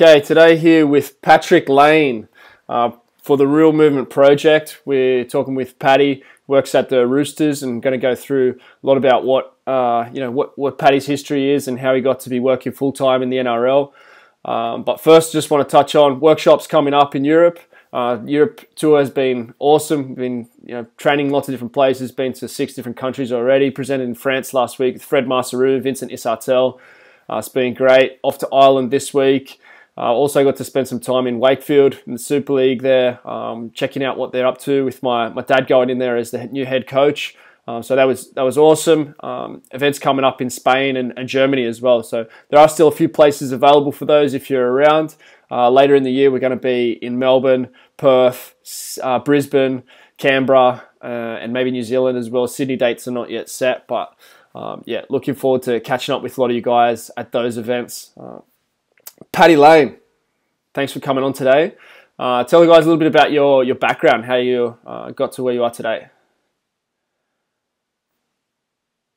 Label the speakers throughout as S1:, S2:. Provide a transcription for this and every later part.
S1: Okay, today here with Patrick Lane for the Real Movement project. We're talking with Paddy, works at the Roosters, and going to go through a lot about what Paddy's history is and how he got to be working full time in the NRL. But first, just want to touch on workshops coming up in Europe. Europe tour has been awesome. Been training lots of different places. Been to 6 different countries already. Presented in France last week with Fred Marsarou, Vincent Isartel. It's been great. Off to Ireland this week. Also got to spend some time in Wakefield in the Super League there, checking out what they're up to with my dad going in there as the new head coach. So that was awesome. Events coming up in Spain and Germany as well. So there are still a few places available for those if you're around. Later in the year, we're going to be in Melbourne, Perth, Brisbane, Canberra, and maybe New Zealand as well. Sydney dates are not yet set, but yeah, looking forward to catching up with a lot of you guys at those events. Paddy Lane, thanks for coming on today. Tell the guys a little bit about your background, how you got to where you are today.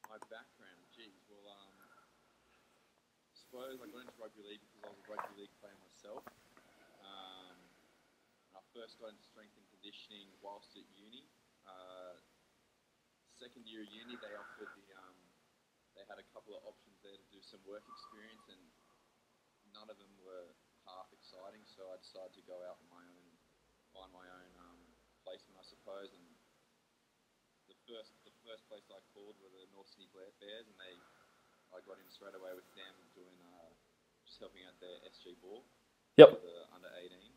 S2: My background, geez, well, I suppose I got into rugby league because I was a rugby league player myself. I first got into strength and conditioning whilst at uni. Second year of uni, they offered they had a couple of options there to do some work experience, and none of them were half exciting, so I decided to go out on my own and find my own placement, I suppose. And the first place I called were the North Sydney Bears, and I got in straight away with them doing just helping out their SG ball.
S1: Yep.
S2: The under 18s.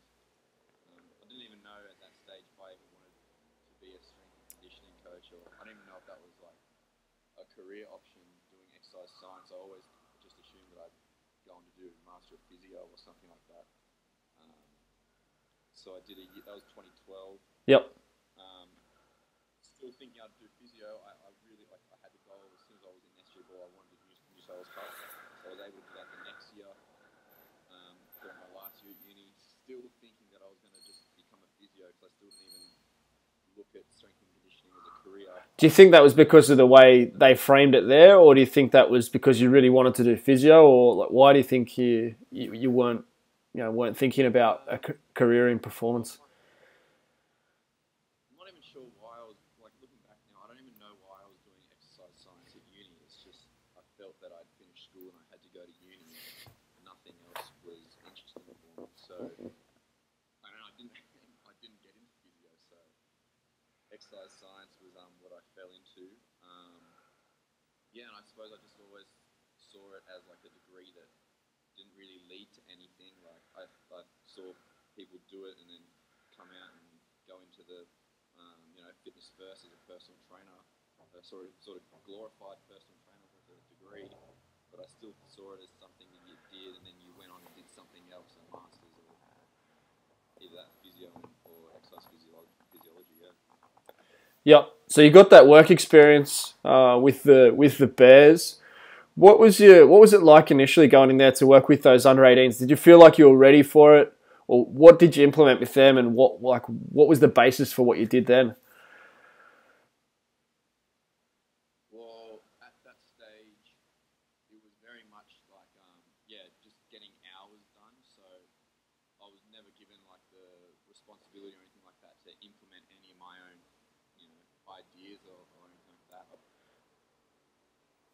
S2: I didn't even know at that stage if I even wanted to be a strength and conditioning coach, or I didn't even know if that was like a career option doing exercise science. I always just assumed that I'd going to do Master of Physio or something like that. So I did that was 2012.
S1: Yep.
S2: Still thinking I'd do physio. I really I had the goal as soon as I was in SG ball, I wanted to use New South Wales Cup. So I was able to do that the next year. During my last year at uni, still thinking that I was going to just become a physio because I still didn't even look at strength and conditioning as a career.
S1: Do you think that was because of the way they framed it there, or do you think that was because you really wanted to do physio, or like, why do you think you weren't thinking about a career in performance?
S2: I'm not even sure why I was looking back now. I don't even know why I was doing exercise science at uni. It's just I felt that I'd finished school and I had to go to uni, and nothing else was interesting for me. So I didn't get into physio. So exercise science was what I fell into. Yeah, and I suppose I just always saw it as like a degree that didn't really lead to anything. Like I saw people do it and then come out and go into the fitness first as a personal trainer, sort of glorified personal trainer with a degree, but I still saw it as something that you did and then you went on and did something else, a master's or either that physio or exercise physiology. Yeah.
S1: Yep. So you got that work experience with the Bears. What was it like initially going in there to work with those under 18s? Did you feel like you were ready for it, or what did you implement with them, and what was the basis for what you did then?
S2: Well, at that stage, it was very much like just getting hours done. So I was never given like the responsibility or anything like that to implement any of my own ideas or anything like that.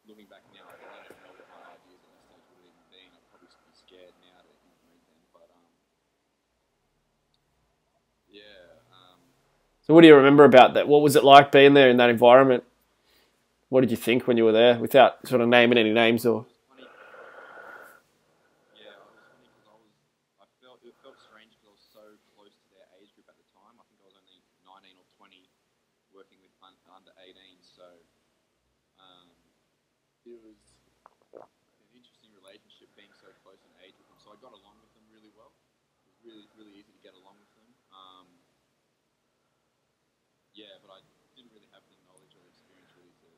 S2: Looking back now, I don't even know what my ideas at that stage would have even been. I'd probably be scared now to implement them. But yeah.
S1: So what do you remember about that? What was it like being there in that environment? What did you think when you were there, without sort of naming any names or?
S2: Yeah, it was funny because it felt strange because I was so close to their age group at the time. I think I was only 19 or 20, working with under 18. So it was an interesting relationship being so close in age with them. So I got along with them really well. It was really, really easy to get along with them. Yeah, but I didn't really have the knowledge or experience really to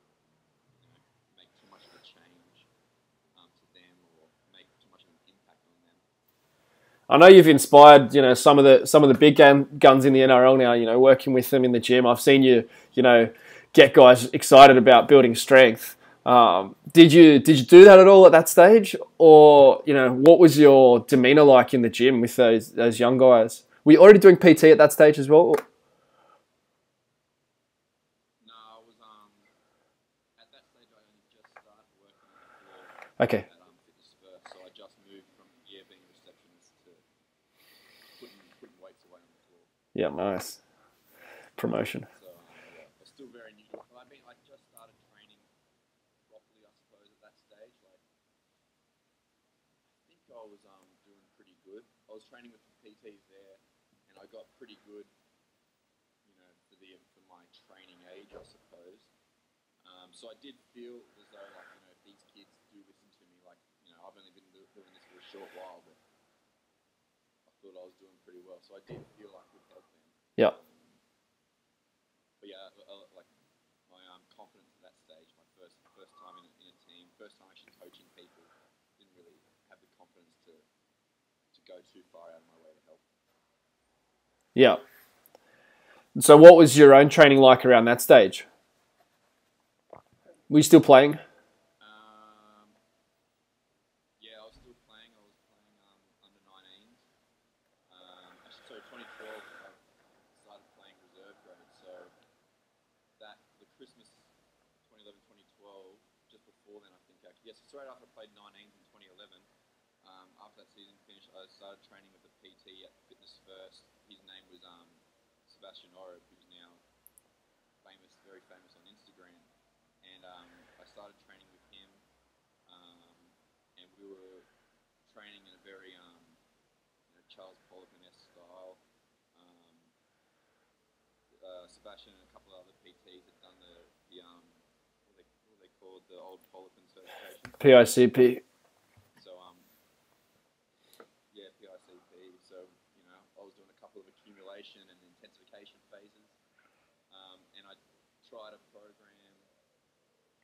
S2: make too much of a change to them or make too much of an impact on them.
S1: I know you've inspired, some of the big guns in the NRL now. Working with them in the gym. I've seen you, get guys excited about building strength. Did you do that at all at that stage, or what was your demeanor like in the gym with those young guys? Were you already doing PT at that stage as well?
S2: No, I was at that stage I only just started working on the floor
S1: Okay.
S2: at Fitness First, so I just moved from being a receptionist to putting weights away on the floor.
S1: Yeah, nice promotion.
S2: So yeah, I was still very new. I just started training properly, I suppose, at that stage. Like, I think I was doing pretty good. I was training with the PTs there, and I got pretty good, for my training age, I suppose. So I did feel as though, like, if these kids do listen to me, like, I've only been doing this for a short while, but I thought I was doing pretty well. So I did feel like I could help them.
S1: Yeah.
S2: But yeah, like, my confidence at that stage, my first time in a team, first time actually coaching people, didn't really have the confidence to go too far out of my way to help.
S1: Yeah. So what was your own training like around that stage? Were you still playing?
S2: Yeah, I was still playing. I was playing under 19s. Actually, sorry, 2012, I started playing reserve grade. So the Christmas 2011, 2012, just before then, I think, actually. Yes, straight after I played 19s in 2011, after that season finished, I started training with a PT at Fitness First. His name was Sebastian Oreb, who's now very famous on Instagram. And I started training with him, and we were training in a very Charles Poliquin-esque style. Sebastian and a couple of other PTs had done the what are they called, the old Poliquin certification.
S1: PICP.
S2: So yeah, PICP. So I was doing a couple of accumulation and intensification phases, and I tried a program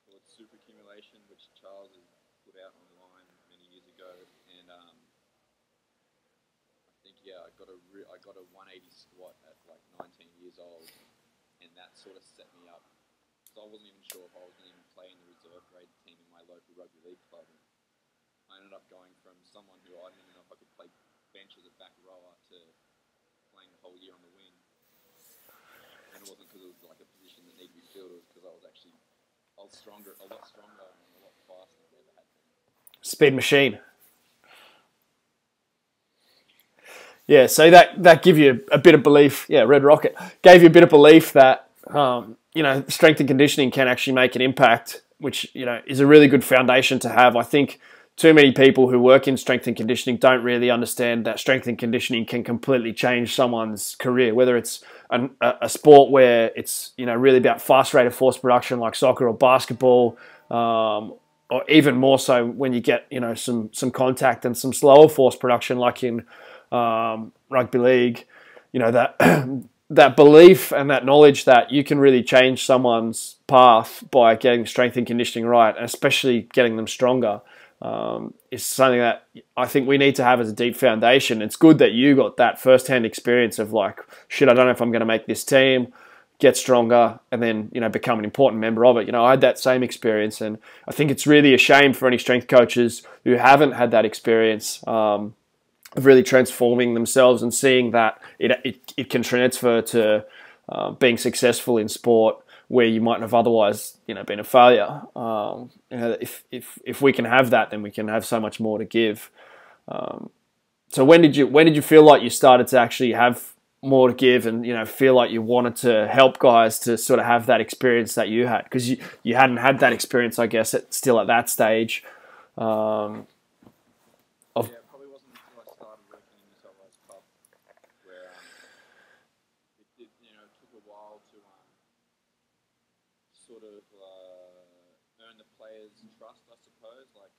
S2: called Super Accumulation, which Charles has put out online many years ago, and I think I got a 180 squat at like 19 years old, and that sort of set me up. So I wasn't even sure if I was going to even play in the reserve grade team in my local rugby league club. And I ended up going from someone who I didn't even know if I could play bench as a back rower to playing the whole year on the wing. And it wasn't because it was like a position that needed to be filled. It was because I was a lot stronger, and a lot faster than I ever had been.
S1: Speed machine. Yeah, so that gave you a bit of belief. Yeah, Red Rocket gave you a bit of belief that strength and conditioning can actually make an impact, which is a really good foundation to have. I think too many people who work in strength and conditioning don't really understand that strength and conditioning can completely change someone's career, whether it's a sport where it's really about fast rate of force production like soccer or basketball, or even more so when you get some contact and some slower force production like in rugby league. That that belief and that knowledge that you can really change someone's path by getting strength and conditioning right, and especially getting them stronger, is something that I think we need to have as a deep foundation. It's good that you got that first-hand experience of like, shit, I don't know if I'm going to make this team, get stronger, and then become an important member of it. I had that same experience, and I think it's really a shame for any strength coaches who haven't had that experience of really transforming themselves and seeing that it can transfer to being successful in sport where you might have otherwise been a failure. If we can have that, then we can have so much more to give. So when did you feel like you started to actually have more to give and feel like you wanted to help guys to sort of have that experience that you had? Because you hadn't had that experience, I guess, still at that stage.
S2: Yeah, it probably wasn't until I started working in New South Wales Pub where it took a while to sort of earn the players' trust, I suppose. Like,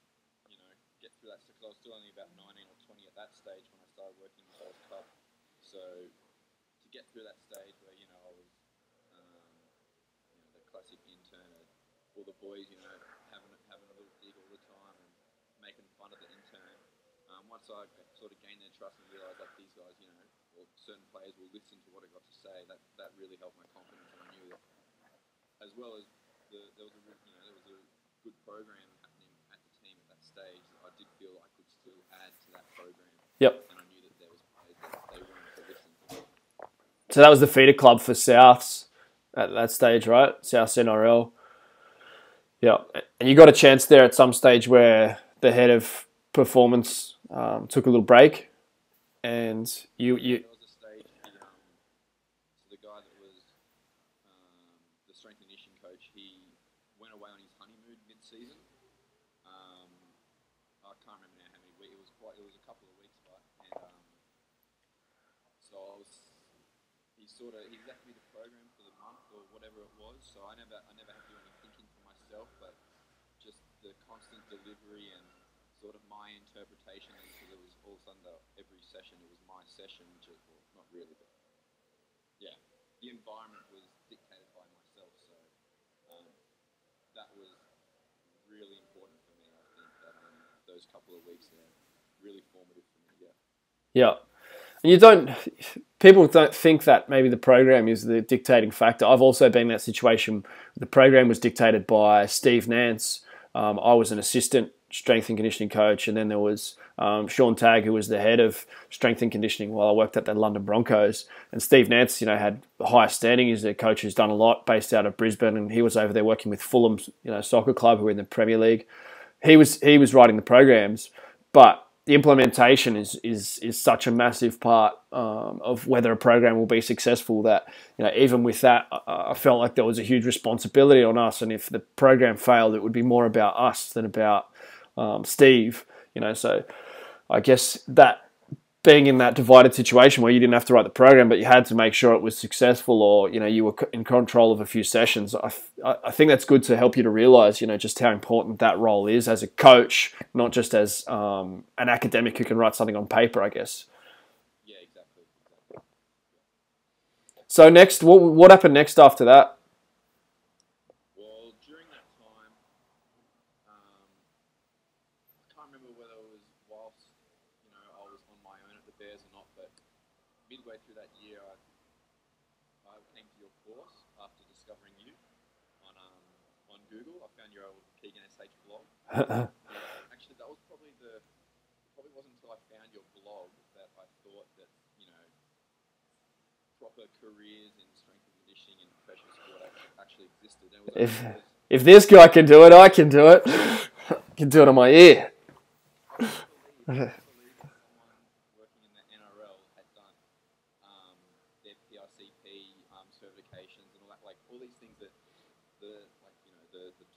S2: get through that, because I was still only about 19 or 20 at that stage when I started working in New South Wales Pub. So to get through that stage where I was the classic intern, all the boys having a little dig all the time and making fun of the intern. Once I sort of gained their trust and realised that these guys, or certain players will listen to what I got to say, that really helped my confidence, and I knew that, as well as there was a good program happening at the team at that stage, I did feel I could still add to that program.
S1: Yep.
S2: And I knew that there was players that they wanted to listen to.
S1: So that was the feeder club for Souths at that stage, right? Souths NRL. Yeah. And you got a chance there at some stage where the head of performance took a little break, and you
S2: There was a stage, so the guy that was the strength and conditioning coach, he went away on his honeymoon mid-season. I can't remember now how many weeks. It was a couple of weeks, right? And so he left me the program for the month or whatever it was. So I never had to do any thinking for myself, but just the constant delivery and sort of my interpretation, because it was all of a sudden every session it was my session, well, not really, but yeah, the environment was dictated by myself. So that was really important for me. I think that those couple of weeks there really formative for me.
S1: Yeah. And people don't think that maybe the program is the dictating factor. I've also been in that situation. The program was dictated by Steve Nance. I was an assistant strength and conditioning coach, and then there was Sean Tagg, who was the head of strength and conditioning while I worked at the London Broncos. And Steve Nance, had the highest standing. He's a coach who's done a lot, based out of Brisbane, and he was over there working with Fulham, soccer club, who are in the Premier League. He was writing the programs, but the implementation is such a massive part of whether a program will be successful that, even with that, I felt like there was a huge responsibility on us. And if the program failed, it would be more about us than about Steve. So I guess that being in that divided situation where you didn't have to write the program, but you had to make sure it was successful, or, you were in control of a few sessions. I think that's good to help you to realize, just how important that role is as a coach, not just as an academic who can write something on paper, I guess.
S2: Yeah, exactly.
S1: So next, what happened next after that?
S2: Well, during that time, I can't remember whether it was whilst I was on my own at the Bears or not, but midway through that year, I came to your course after discovering you on Google. I found your old Keegan SH blog. Actually, that was probably wasn't until I found your blog that I thought that proper careers in strength and conditioning and professional sport actually existed. And it was
S1: if this guy can do it, I can do it. I can do it on my ear.
S2: I believe that someone working in the NRL had done their PICP certifications and all that, like all these things that the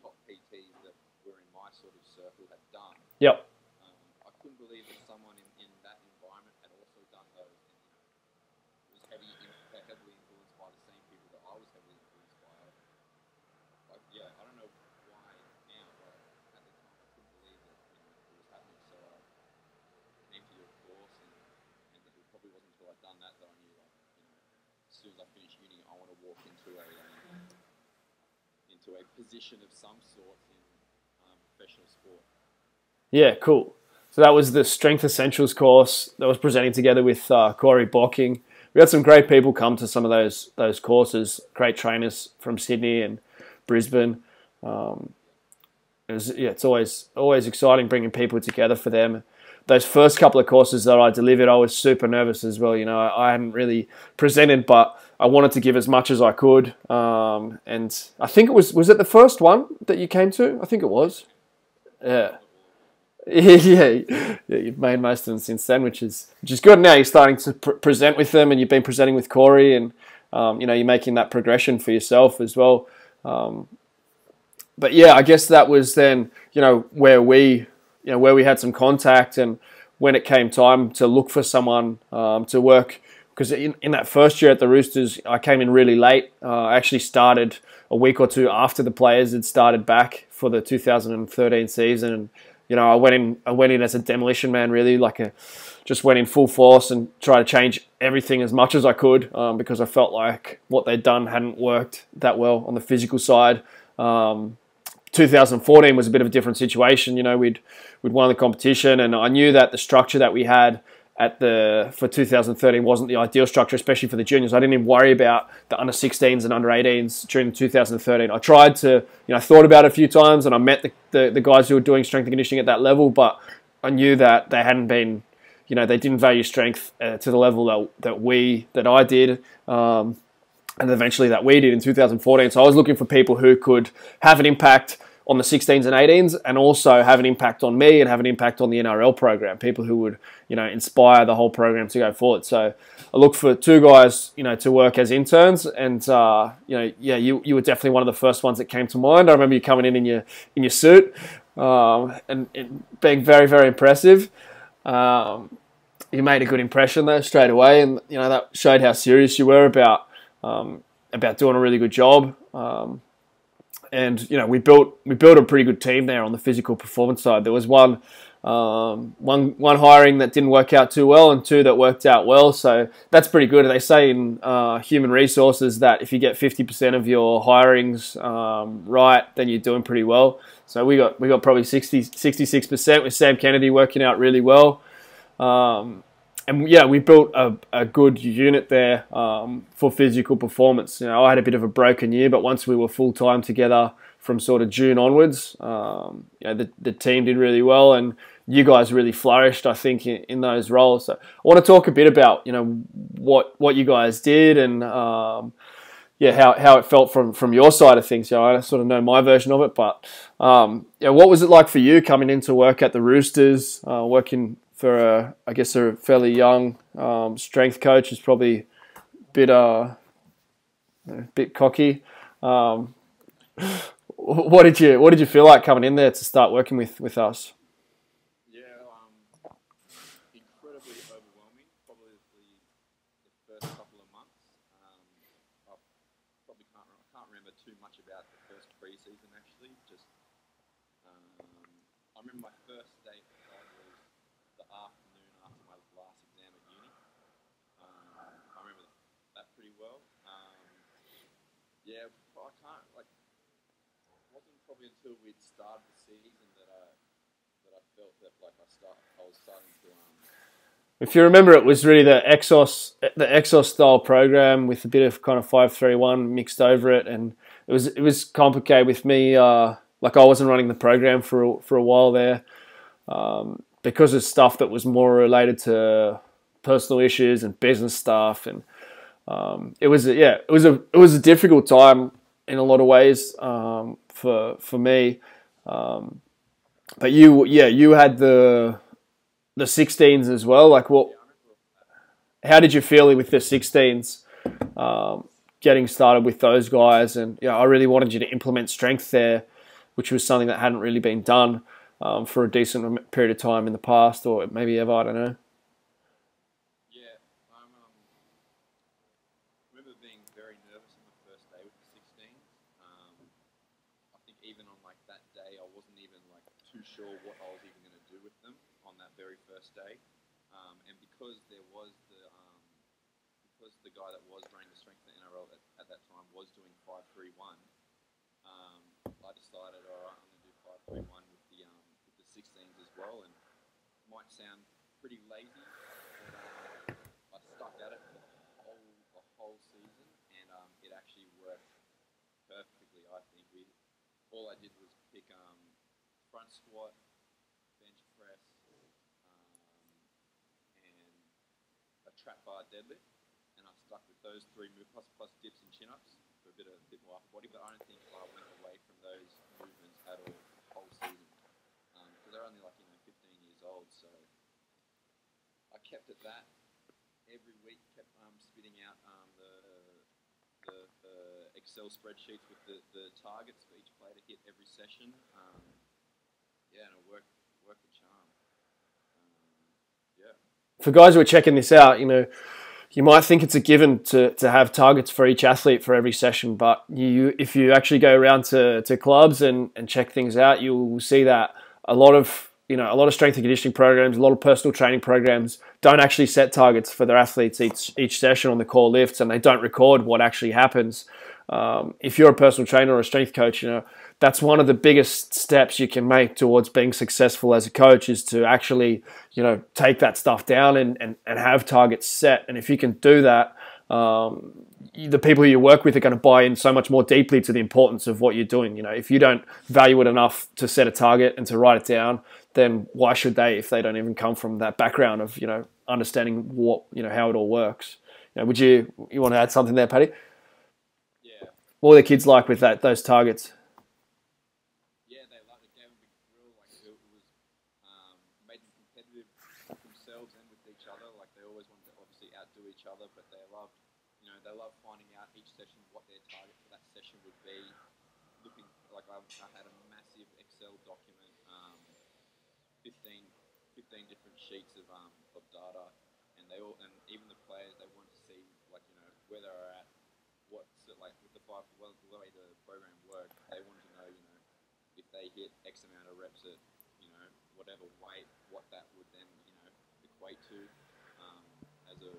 S2: top PTs that were in my sort of circle had done.
S1: Yep.
S2: I couldn't believe that someone in that environment had also done those, and was heavily influenced by the same people that I was heavily influenced by. I don't know why now, but at the time I couldn't believe that it was happening. So I came to your course, and it probably wasn't until I'd done that I knew, as soon as I finished uni, I want to walk into a position of some sort in professional sport.
S1: Yeah, cool. So that was the Strength Essentials course that was presenting together with Corey Bocking. We had some great people come to some of those courses, great trainers from Sydney and Brisbane. It's always exciting bringing people together for them. Those first couple of courses that I delivered, I was super nervous as well. I hadn't really presented, but I wanted to give as much as I could. And I think it was it the first one that you came to? I think it was. Yeah. Yeah, you've made most of them since then, which is good. Now you're starting to present with them, and you've been presenting with Corey, and you're making that progression for yourself as well. But yeah, I guess that was then where we had some contact, and when it came time to look for someone to work, because in that first year at the Roosters, I came in really late. I actually started a week or two after the players had started back for the 2013 season, and I went in as a demolition man, really, just went in full force and tried to change everything as much as I could, because I felt like what they'd done hadn't worked that well on the physical side. 2014 was a bit of a different situation. We'd won the competition, and I knew that the structure that we had for 2013 wasn't the ideal structure, especially for the juniors. I didn't even worry about the under 16s and under 18s during 2013. I tried to, thought about it a few times, and I met the guys who were doing strength and conditioning at that level, but I knew that they hadn't been, they didn't value strength to the level that I did, and eventually that we did in 2014. So I was looking for people who could have an impact on the 16s and 18s, and also have an impact on me and have an impact on the NRL program. People who would, inspire the whole program to go forward. So I looked for two guys, to work as interns, and you were definitely one of the first ones that came to mind. I remember you coming in your suit, and being very, very impressive. You made a good impression though straight away, and that showed how serious you were about doing a really good job. And we built a pretty good team there on the physical performance side. There was one hiring that didn't work out too well, and two that worked out well. So that's pretty good. They say in human resources that if you get 50% of your hirings right, then you're doing pretty well. So we got probably 66% with Sam Kennedy working out really well. And we built a good unit there for physical performance. I had a bit of a broken year, but once we were full time together from sort of June onwards, the team did really well, and you guys really flourished, I think, in those roles. So I want to talk a bit about what you guys did, and how it felt from your side of things. I sort of know my version of it, but what was it like for you coming into work at the Roosters, working for a fairly young strength coach? Is probably a bit cocky. What did you feel like coming in there to start working with us?
S2: Incredibly overwhelming. Probably the first couple of months. I probably can't remember too much about the first pre-season actually. Just I remember my first day at the club was the afternoon after my last exam at uni. I remember that pretty well. I can't it wasn't probably until we'd started the season that I felt that I was starting to.
S1: If you remember, it was really the Exos style program with a bit of kind of 5-3-1 mixed over it, and it was complicated with me. I wasn't running the program for a while there. Because of stuff that was more related to personal issues and business stuff, and it was a difficult time in a lot of ways for me. But you had the 16s as well. How did you feel with the 16s? Getting started with those guys, and I really wanted you to implement strength there, which was something that hadn't really been done for a decent period of time in the past, or maybe ever, I don't know.
S2: I remember being very nervous on the first day with the 16s. I think even on that day, I wasn't even too sure what I was even going to do with them on that very first day. And because the guy that was running the strength in NRL at that time was doing 5-3-1, I decided, all right, I'm going to do 5-3-1 with the 16s as well. And it might sound pretty lazy, but I stuck at it for the whole season, and it actually worked perfectly. I think all I did was pick front squat, bench press, and a trap bar deadlift, and I stuck with those three moves plus dips and chin-ups for a bit more upper body. But I don't think I went away from those movements at all the whole season, because they're only 15 years old. So I kept at that every week. Kept spitting out the Excel spreadsheets with the targets for each player to hit every session. And it worked the charm.
S1: For guys who are checking this out, you might think it's a given to have targets for each athlete for every session, but if you actually go around to clubs and check things out, you'll see that a lot of strength and conditioning programs, a lot of personal training programs don't actually set targets for their athletes each session on the core lifts, and they don't record what actually happens. If you're a personal trainer or a strength coach, that's one of the biggest steps you can make towards being successful as a coach, is to actually, take that stuff down and have targets set. And if you can do that, the people you work with are going to buy in so much more deeply to the importance of what you're doing. If you don't value it enough to set a target and to write it down, then why should they, if they don't even come from that background of, understanding what, how it all works? Would you want to add something there, Paddy?
S2: Yeah.
S1: What were the kids like with those targets?
S2: Yeah, they loved it. Gave them a big thrill. Like it was made them competitive themselves and with each other. Like they always wanted to obviously outdo each other, but they loved, they loved finding out each session what their target for that session would be. Looking like I had a massive Excel document, 15 different sheets of data, and even the players, they wanted to see where they were at, what's it like with the way the program worked. They wanted to know if they hit X amount of reps at whatever weight, what that would then equate to as a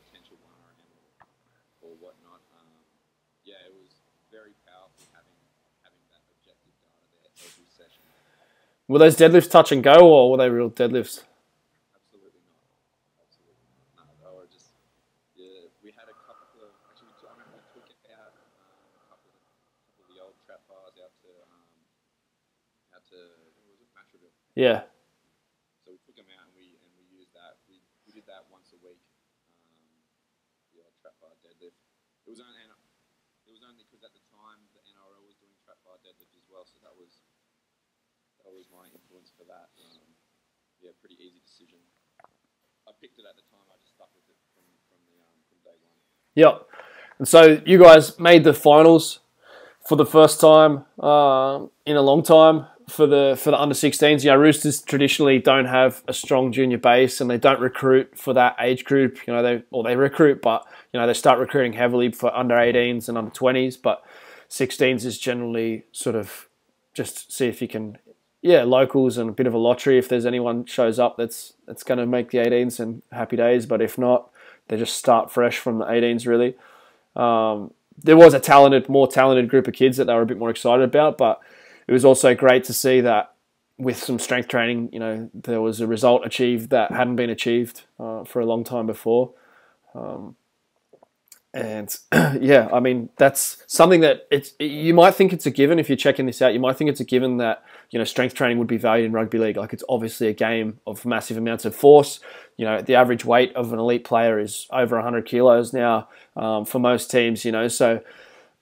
S2: potential 1RM or whatnot. Yeah, it was very powerful having that objective data there every session.
S1: Were those deadlifts touch and go, or were they real deadlifts?
S2: Absolutely not. No, they were just. Yeah, we had a couple of. Actually, I remember we took out a couple of the old trap bars out to what was it, Matraville.
S1: Yeah.
S2: So we took them out and we used that. We did that once a week. The old trap bar deadlift. It was only because at the time the NRL was doing trap bar deadlift as well, so that was my influence for that. Yeah, pretty easy decision. I picked it at the time. I just stuck with it from day one.
S1: Yep. And so you guys made the finals for the first time in a long time for the under 16s. Roosters traditionally don't have a strong junior base, and they don't recruit for that age group. They recruit, but they start recruiting heavily for under 18s and under 20s. But 16s is generally sort of just see if you can. Yeah, locals and a bit of a lottery. If there's anyone shows up that's going to make the 18s, and happy days. But if not, they just start fresh from the 18s, really. There was a more talented group of kids that they were a bit more excited about, but it was also great to see that with some strength training, there was a result achieved that hadn't been achieved for a long time before. And yeah, I mean, that's something that you might think it's a given if you're checking this out. You might think it's a given that, strength training would be valued in rugby league. Like, it's obviously a game of massive amounts of force. The average weight of an elite player is over 100 kilos now for most teams, so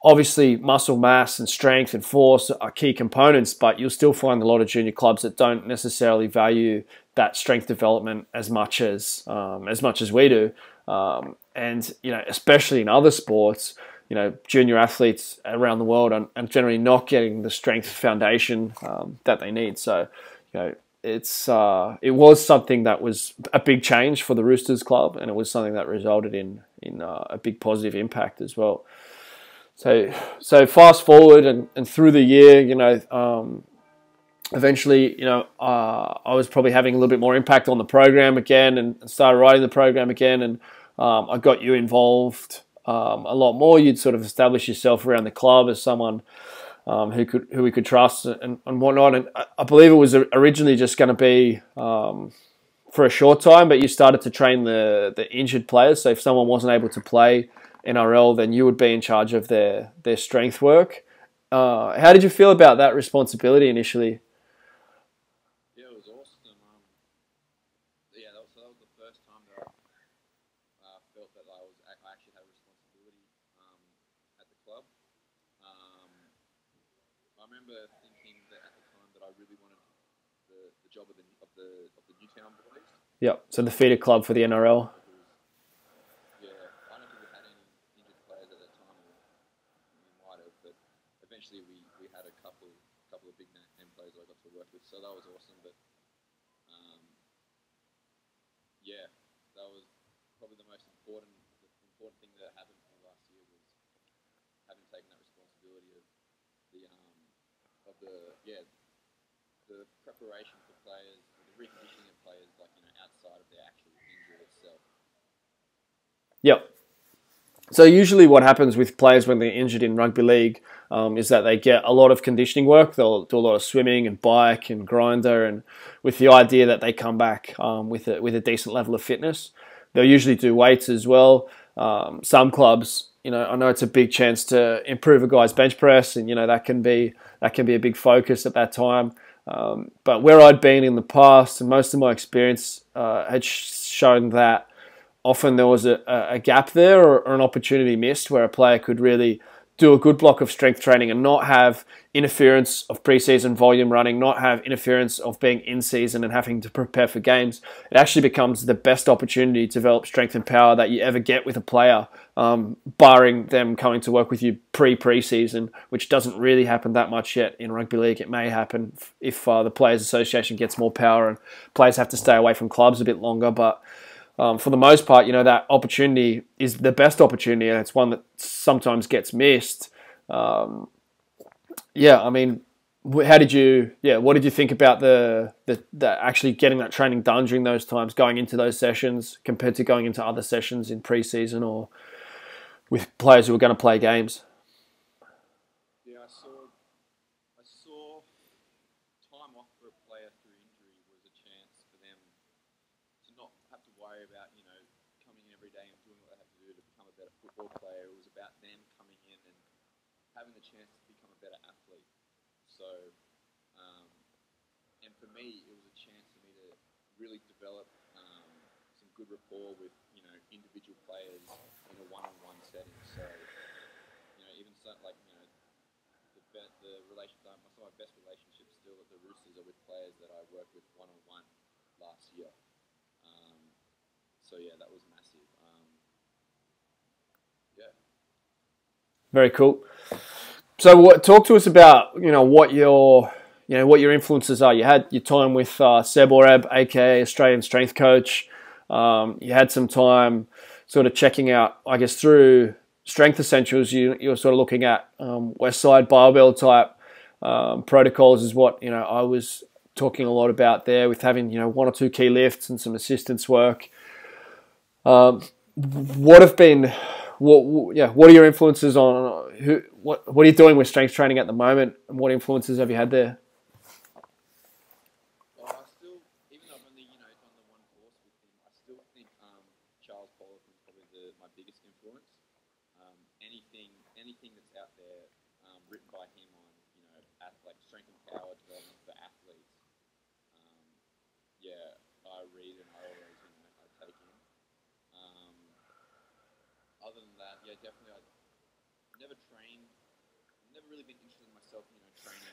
S1: obviously muscle mass and strength and force are key components, but you'll still find a lot of junior clubs that don't necessarily value that strength development as much as we do. And especially in other sports, junior athletes around the world are generally not getting the strength foundation that they need. So, it was something that was a big change for the Roosters club, and it was something that resulted in a big positive impact as well. So fast forward and through the year, eventually, I was probably having a little bit more impact on the program again, and started writing the program again, and I got you involved a lot more. You'd sort of establish yourself around the club as someone who we could trust and whatnot. And I believe it was originally just going to be for a short time, but you started to train the injured players. So if someone wasn't able to play NRL, then you would be in charge of their strength work. How did you feel about that responsibility initially?
S2: Yeah, it was awesome. That was the first time that I felt that I actually had a responsibility at the club. I remember thinking that at the time that I really wanted the job of the Newtown boys.
S1: Yep. So the feeder club for the NRL.
S2: Yeah, I don't think we had any injured players at that time. We might have, but eventually we had a couple of big name players I got to work with, so that was awesome. But yeah, that was probably the most important thing that happened to me last year, was having taken that responsibility of the preparation for players, the reconditioning of players, outside of their actual injury itself.
S1: Yep. So usually what happens with players when they're injured in rugby league is that they get a lot of conditioning work. They'll do a lot of swimming and bike and grinder, and with the idea that they come back with a decent level of fitness. They'll usually do weights as well. Some clubs, I know it's a big chance to improve a guy's bench press, and that can be a big focus at that time. But where I'd been in the past, and most of my experience had shown that often there was a gap there or an opportunity missed where a player could really do a good block of strength training and not have interference of preseason volume running, not have interference of being in season and having to prepare for games. It actually becomes the best opportunity to develop strength and power that you ever get with a player, barring them coming to work with you pre-season, which doesn't really happen that much yet in rugby league. It may happen if the Players Association gets more power and players have to stay away from clubs a bit longer, but for the most part, that opportunity is the best opportunity, and it's one that sometimes gets missed. What did you think about the actually getting that training done during those times, going into those sessions compared to going into other sessions in pre-season or with players who were going to play games?
S2: Yeah, I saw time off for a player through injury was a chance for them to not have to worry about, coming in every day and doing what they have to do to become a better football player. It was about them coming in and having the chance to become a better athlete. So, and for me, it was a chance for me to really develop some good rapport with, individual players in a one-on-one setting. So, even something like, the relationship, some of my best relationships still at the Roosters are with players that I worked with one-on-one last year. So yeah, that was massive.
S1: Very cool. So talk to us about, what your influences are. You had your time with Seb Oreb, aka Australian strength coach. You had some time sort of checking out, I guess, through Strength Essentials. You were sort of looking at Westside barbell type protocols is what I was talking a lot about there, with having one or two key lifts and some assistance work. What are your influences on what are you doing with strength training at the moment, and what influences have you had there?
S2: Well, I still, even though I've only done the one course with him, I still think Charles Poliquin is probably my biggest influence. Anything that's out there written by him on like strength and power development for athletes. I read and I always I take in. Other than that, definitely I've never really been interested in myself, training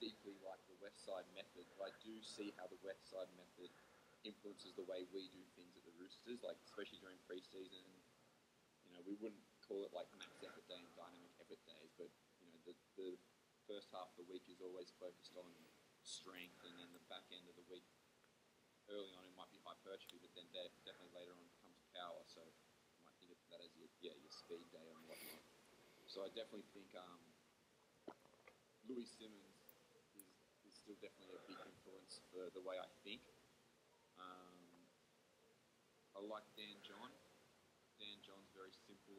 S2: deeply like the Westside method, but I do see how the Westside method influences the way we do things at the Roosters, like especially during pre-season. We wouldn't call it like max effort day and dynamic effort days, but the first half of the week is always focused on strength, and then the back end of the week, early on it might be hypertrophy, but then definitely later on comes power. So you might think of that as your speed day and whatnot. So I definitely think Louis Simmons is still definitely a big influence for the way I think. I like Dan John. Dan John's very simple.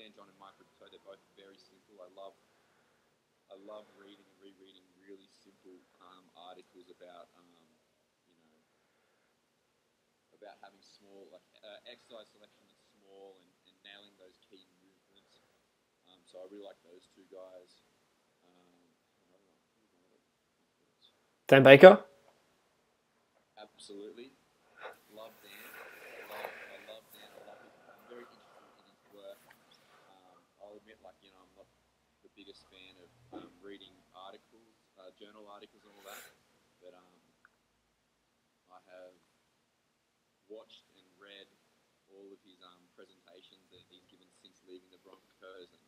S2: Dan John and Mike Russo, they're both very simple. I love reading and rereading really simple articles about about having small exercise selection that's small and nailing those key movements. So I really like those two guys.
S1: Dan Baker?
S2: Absolutely. Love Dan. I love Dan. I'm very interested in his work. I'll admit, I'm not the biggest fan of reading articles, journal articles and all that, but I have watched and read all of his presentations that he's given since leaving the Broncos, and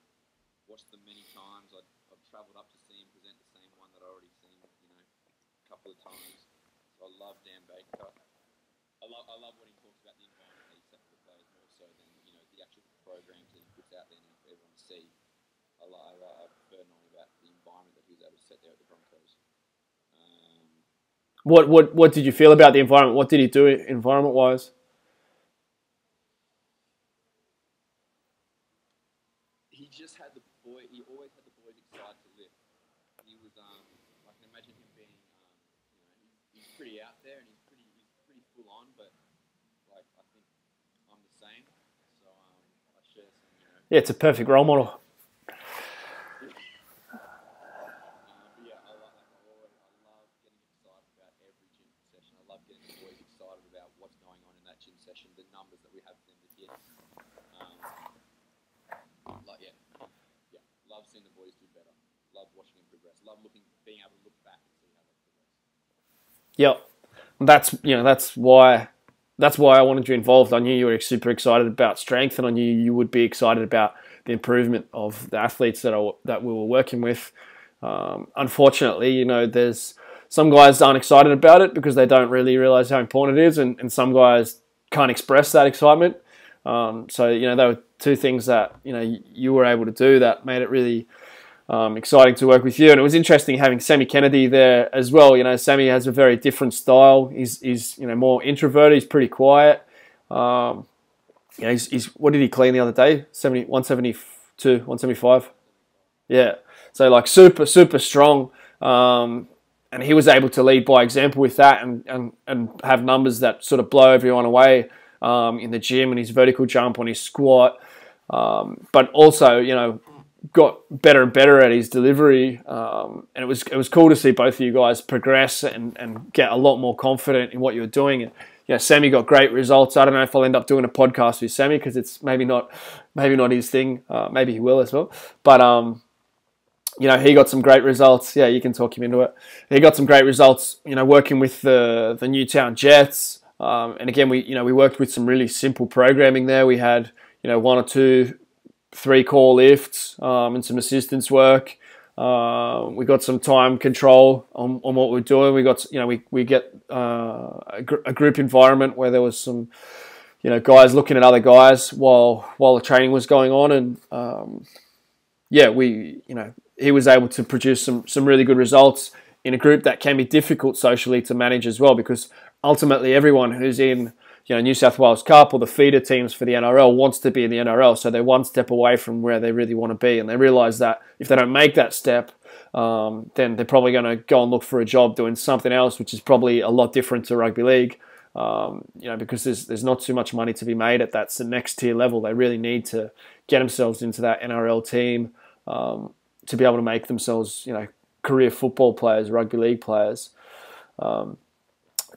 S2: watched them many times. I've travelled up to see him present the same one that I already seen, a couple of times. So I love Dan Baker. I love when he talks about the environment that he set for the players more so than the actual programs that he puts out there now for everyone to see. I prefer knowing about the environment that he was able to set there at the Broncos.
S1: What did you feel about the environment? What did he do environment wise? Yeah, it's a perfect role model.
S2: Yeah, I love that. I love getting excited about every gym session. I love getting the boys excited about what's going on in that gym session, the numbers that we have for them to hit. Yeah, love seeing the boys do better. Love watching them progress. Love being able to look back and see how they progress.
S1: Yep, that's why I wanted you involved. I knew you were super excited about strength, and I knew you would be excited about the improvement of the athletes that we were working with. Unfortunately, there's some guys aren't excited about it because they don't really realize how important it is, and some guys can't express that excitement. So there were two things that you were able to do that made it really exciting to work with you. And it was interesting having Sammy Kennedy there as well. Sammy has a very different style. He's more introverted. He's pretty quiet. He's what did he clean the other day? 172, 175. Yeah. So like super, super strong. And he was able to lead by example with that and have numbers that sort of blow everyone away in the gym, and his vertical jump on his squat. But also, got better and better at his delivery. And it was cool to see both of you guys progress and get a lot more confident in what you were doing. And, Sammy got great results. I don't know if I'll end up doing a podcast with Sammy because it's maybe not his thing. Maybe he will as well. But, he got some great results. Yeah, you can talk him into it. He got some great results, working with the Newtown Jets. And again, we worked with some really simple programming there. We had, 1 or 2, 3 core lifts and some assistance work. We got some time control on what we're doing. We got, we get a group environment where there was some, guys looking at other guys while the training was going on. And, he was able to produce some really good results in a group that can be difficult socially to manage as well, because ultimately everyone who's in New South Wales Cup or the feeder teams for the NRL wants to be in the NRL, so they're one step away from where they really want to be, and they realise that if they don't make that step, then they're probably going to go and look for a job doing something else, which is probably a lot different to rugby league, because there's not too much money to be made at that next tier level. They really need to get themselves into that NRL team to be able to make themselves, career football players, rugby league players.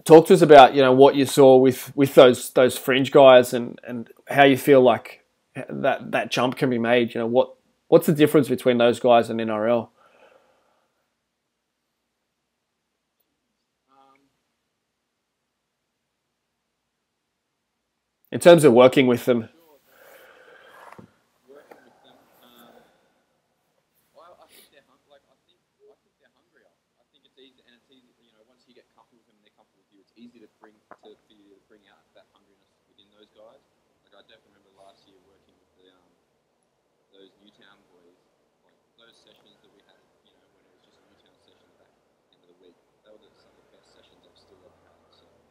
S1: Talk to us about what you saw with those fringe guys and how you feel like that jump can be made. What's the difference between those guys and NRL? In terms of working with them.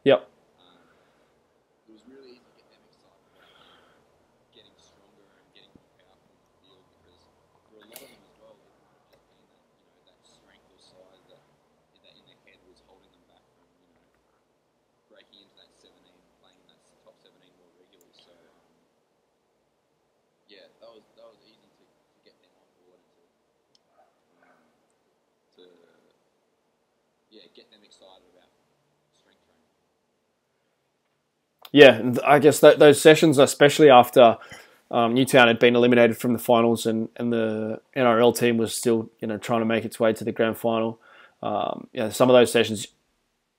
S1: Yep.
S2: It was really easy to get them excited about getting stronger and getting more powerful in the field, because for a lot of them as well, it might have just been that strength or size that in their head was holding them back from breaking into that 17, playing in that top 17 more regularly. So that was easy to get them on board and to get them excited about strength training.
S1: Yeah, and I guess those sessions, especially after Newtown had been eliminated from the finals and the NRL team was still trying to make its way to the grand final. Some of those sessions,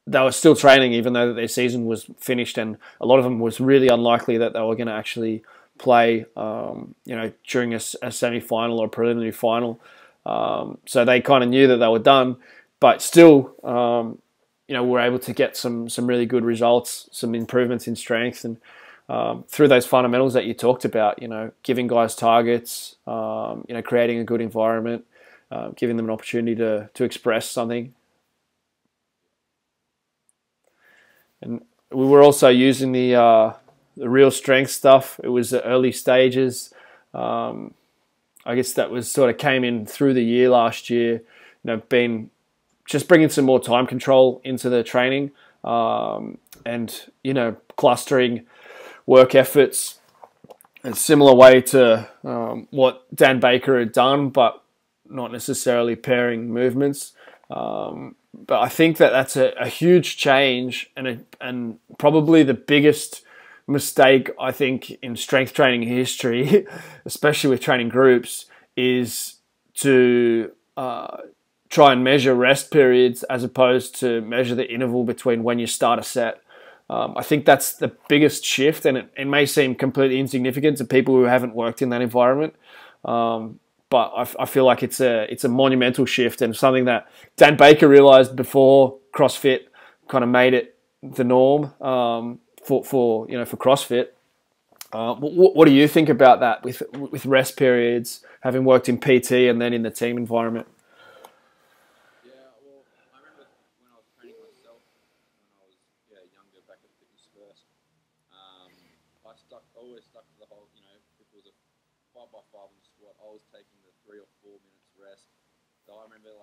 S1: they were still training even though their season was finished, and a lot of them was really unlikely that they were going to actually play during a semi-final or preliminary final. So they kind of knew that they were done, but still we're able to get some really good results, some improvements in strength, and through those fundamentals that you talked about, giving guys targets, creating a good environment, giving them an opportunity to express something. And we were also using the real strength stuff. It was the early stages. I guess that was sort of came in through the year last year, just bringing some more time control into the training, and clustering work efforts a similar way to what Dan Baker had done, but not necessarily pairing movements. But I think that that's a huge change and probably the biggest mistake, I think, in strength training history, especially with training groups, is to try and measure rest periods as opposed to measure the interval between when you start a set. I think that's the biggest shift, and it may seem completely insignificant to people who haven't worked in that environment. But I feel like it's a monumental shift and something that Dan Baker realized before CrossFit kind of made it the norm for CrossFit. What do you think about that with rest periods, having worked in PT and then in the team environment?
S2: Yeah, well, I remember when I was training myself when I was younger back at Fitness First. Always stuck to the whole, if it was a 5x5 on the squat, I was taking the 3 or 4 minutes rest. So I remember,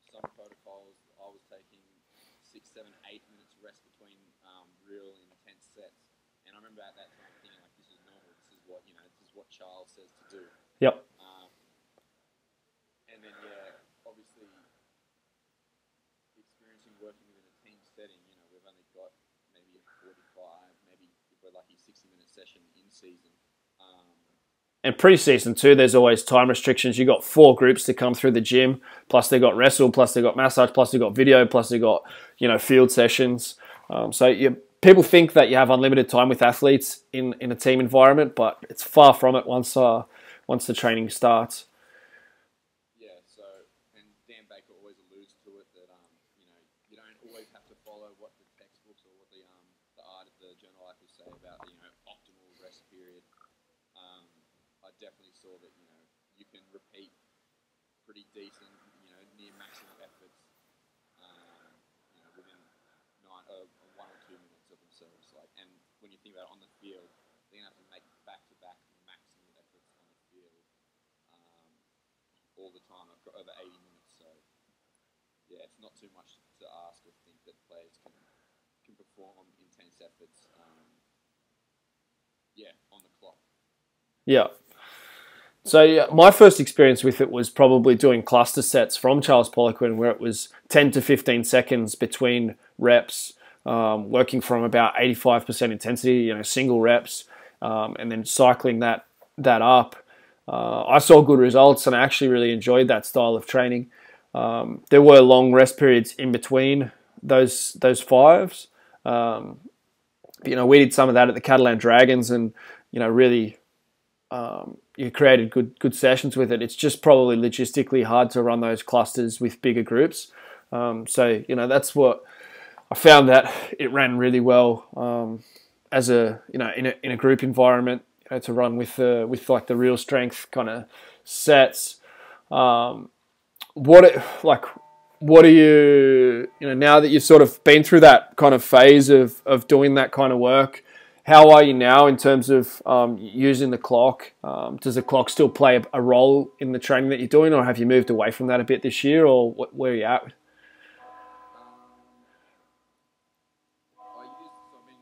S2: some protocols, I was taking 6, 7, 8 minutes rest between real intense sets. And I remember at that time thinking, this is normal. This is what Charles says to do.
S1: Yep.
S2: And then, obviously, experiencing working within a team setting, we've only got maybe a 45, maybe if we're lucky, 60-minute session in season.
S1: And pre-season too, there's always time restrictions. You got 4 groups to come through the gym, plus they got wrestle, plus they got massage, plus they got video, plus they got field sessions. People think that you have unlimited time with athletes in a team environment, but it's far from it once the training starts.
S2: Yeah. So, and Dan Baker always alludes to it that you don't always have to follow what the textbooks or what the journal articles say about optimal rest period. I definitely saw that you can repeat pretty decent near maximum efforts within 1 or 2 minutes of themselves. And when you think about it on the field, they're gonna have to make back-to-back maximum efforts on the field all the time. I've got over 80 minutes, so yeah, it's not too much to ask or think that players can perform intense efforts. On the clock.
S1: Yeah. So my first experience with it was probably doing cluster sets from Charles Poliquin, where it was 10 to 15 seconds between reps, working from about 85% intensity, single reps, and then cycling that up. I saw good results, and I actually really enjoyed that style of training. There were long rest periods in between those fives. We did some of that at the Catalan Dragons, and really. You created good sessions with it. It's just probably logistically hard to run those clusters with bigger groups. That's what I found, that it ran really well as in a group environment, to run with the real strength kind of sets. What are you now that you've sort of been through that kind of phase of doing that kind of work? How are you now in terms of using the clock? Does the clock still play a role in the training that you're doing, or have you moved away from that a bit this year, or where are you at?
S2: I've been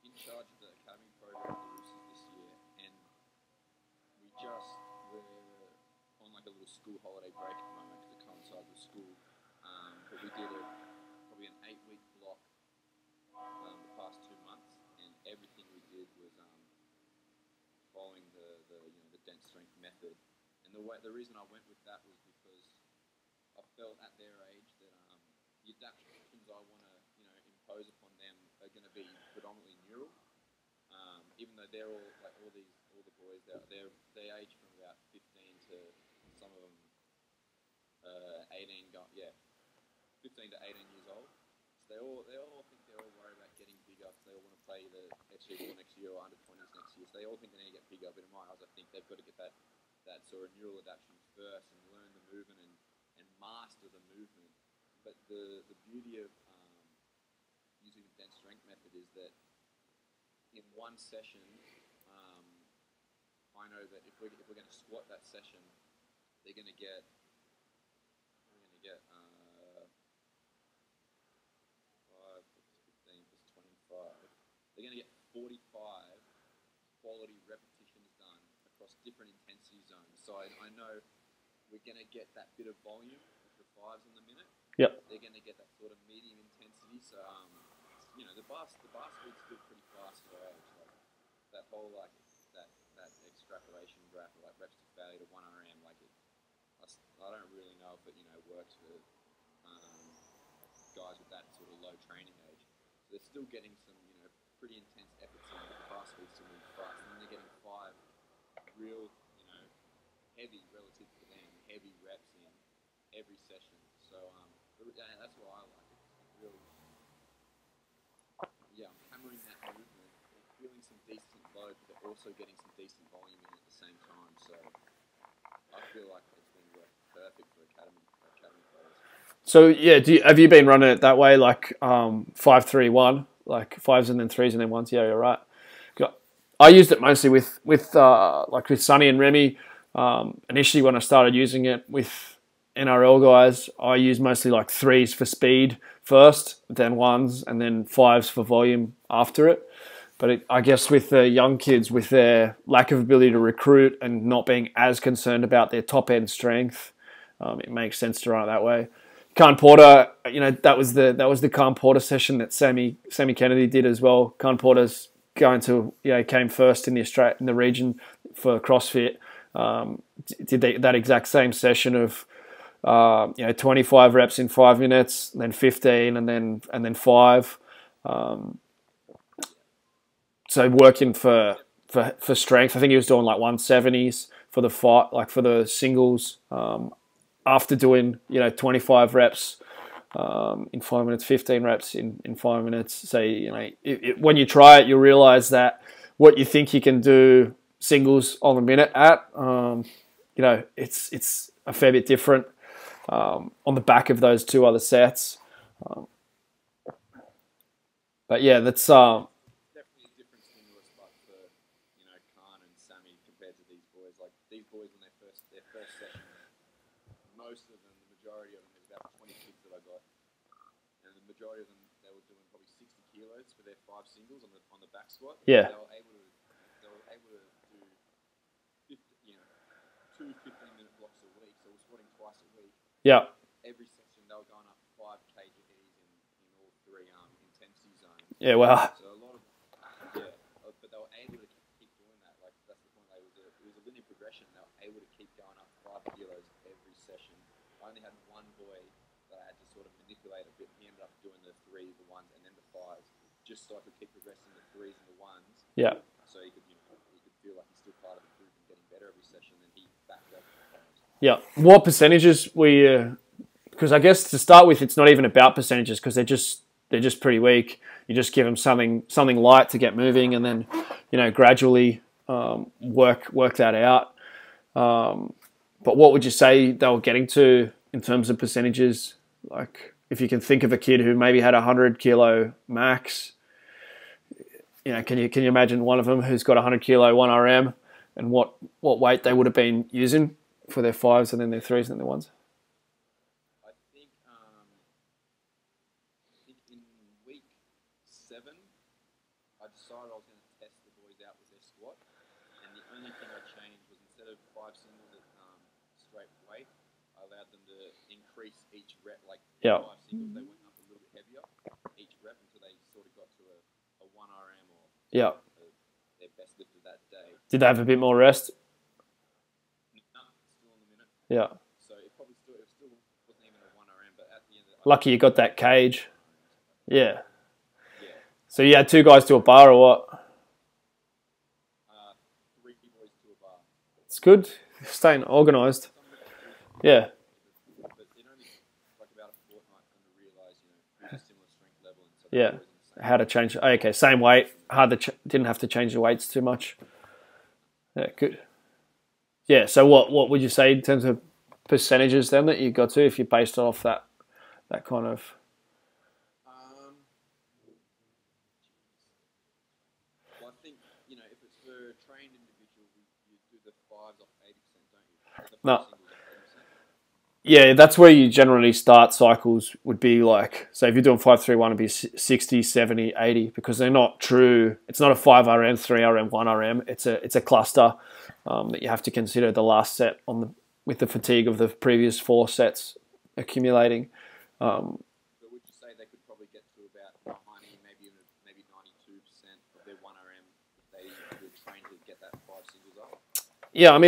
S2: in charge of the academy program at the Roosters this year, and we just were on a little school holiday break at the moment because it coincides with school. But we did probably an 8-week block the past 2 months, and everything we did was following the dense strength method. And the reason I went with that was because I felt at their age that the adaptations I want to impose upon them are going to be predominantly neural. Even though they're all all the boys, they age from about 15 to some of them 18 15 to 18 years old. So they all think they're all worried about getting bigger. So they all want to play the SG4 next year or under 20s next year. So they all think they need to get bigger. But in my eyes, I think they've got to get that sort of neural adaptation first and learn the movement and master the movement. But the beauty of using the dense strength method is that in one session, I know that if we're going to squat that session, they're going to get 5 plus 15 plus 25. They're going to get 45 quality repetitions done across different intensity zones. So I know we're going to get that bit of volume with the fives in the minute.
S1: Yep.
S2: They're going to get that sort of medium intensity. So, the bar speed's still pretty fast for our age. Like, that whole, like, that extrapolation graph, like, reps to failure to 1 RM, like, I don't really know if it, works for guys with that sort of low training age. So they're still getting some, pretty intense efforts in, but the bar speed's still moving fast. And then they're getting 5 real, heavy relative to them, heavy reps in every session. So that's why I like it. It's really, I'm hammering that movement. They're feeling some decent load, but they're also getting some decent volume in at the same time. So I feel like it's been working perfect for academy players.
S1: So yeah, have you been running it that way, like 5-3-1, like 5s and then 3s and then 1s? Yeah, you're right. I used it mostly with Sonny and Remy. Initially, when I started using it with NRL guys, I used mostly like 3s for speed first, then 1s, and then 5s for volume after it. But I guess with the young kids, with their lack of ability to recruit and not being as concerned about their top end strength, it makes sense to run it that way. Khan Porter, that was the Khan Porter session that Sammy Kennedy did as well. Khan Porter's going to came first in the region for CrossFit. Did that exact same session of 25 reps in 5 minutes, then 15, and then 5. So working for strength. I think he was doing like 170s for the fight, like for the singles. After doing 25 reps in 5 minutes, 15 reps in 5 minutes. So when you try it, you'll realize that what you think you can do singles on the minute at, it's a fair bit different on the back of those 2 other sets. But yeah, that's
S2: definitely a different stimulus, but for Khan and Sammy compared to these boys. Like these boys in their first session, most of them, the majority of them, there's about 20 kids that I got, and the majority of them, they were doing probably 60 kilos for their 5 singles on the back squat.
S1: Yeah.
S2: They were able to do 2 15-minute blocks a week, so we're squatting twice a week.
S1: Yeah.
S2: Every session they were going up 5 kgs in all 3 intensity zones.
S1: Yeah, wow.
S2: So a lot of but they were able to keep doing that. Like that's the point. It was a linear progression. They were able to keep going up 5 kilos every session. I only had one boy that I had to sort of manipulate a bit. He ended up doing the 3s, the 1s, and then the 5s, just so I could keep progressing the 3s and the 1s.
S1: Yeah.
S2: So he could feel like he's still part of the group and getting better every session. And then he backed up.
S1: Yeah. What percentages were you? Because I guess to start with, it's not even about percentages because they're just pretty weak. You just give them something light to get moving, and then gradually work that out. But what would you say they were getting to in terms of percentages? Like if you can think of a kid who maybe had 100 kilo max, can you imagine one of them who's got 100 kilo 1 RM and what weight they would have been using for their 5s and then their 3s and their 1s?
S2: I think in week 7, I decided I was going to test the boys out with their squat, and the only thing I changed was instead of 5 singles at straight weight, I allowed them to increase each rep, like 5 singles, they went up a little bit heavier each rep until they sort of got to a 1 RM or their best lift of that day.
S1: Did they have a bit more rest?
S2: No, still in the minute.
S1: Yeah.
S2: So it still wasn't even a 1 RM, but at the end of
S1: Lucky you got that cage. Yeah.
S2: Yeah.
S1: So you had 2 guys to a bar or what?
S2: 3 boys to a bar.
S1: It's good. Staying organised. Yeah.
S2: But it only like about a fortnight for them to realise, who's a similar strength level. And so
S1: Yeah. How to change? Okay, same weight. Didn't have to change the weights too much. Yeah, good. Yeah. So what would you say in terms of percentages then that you got to if you based it off that kind of?
S2: Well, I think if it's for a trained individual, you do the 5s off 80%, don't you? The
S1: No.
S2: singles off 80%.
S1: Yeah, that's where you generally start cycles would be like, so if you're doing 5-3-1, it'd be 60, 70, 80, because they're not true. It's not a 5RM, 3RM, 1RM. It's a cluster that you have to consider the last set on with the fatigue of the previous 4 sets accumulating.
S2: But would you say they could probably get to about 90, maybe 92% of their 1RM if they were trained to get that 5 singles up?
S1: Yeah, I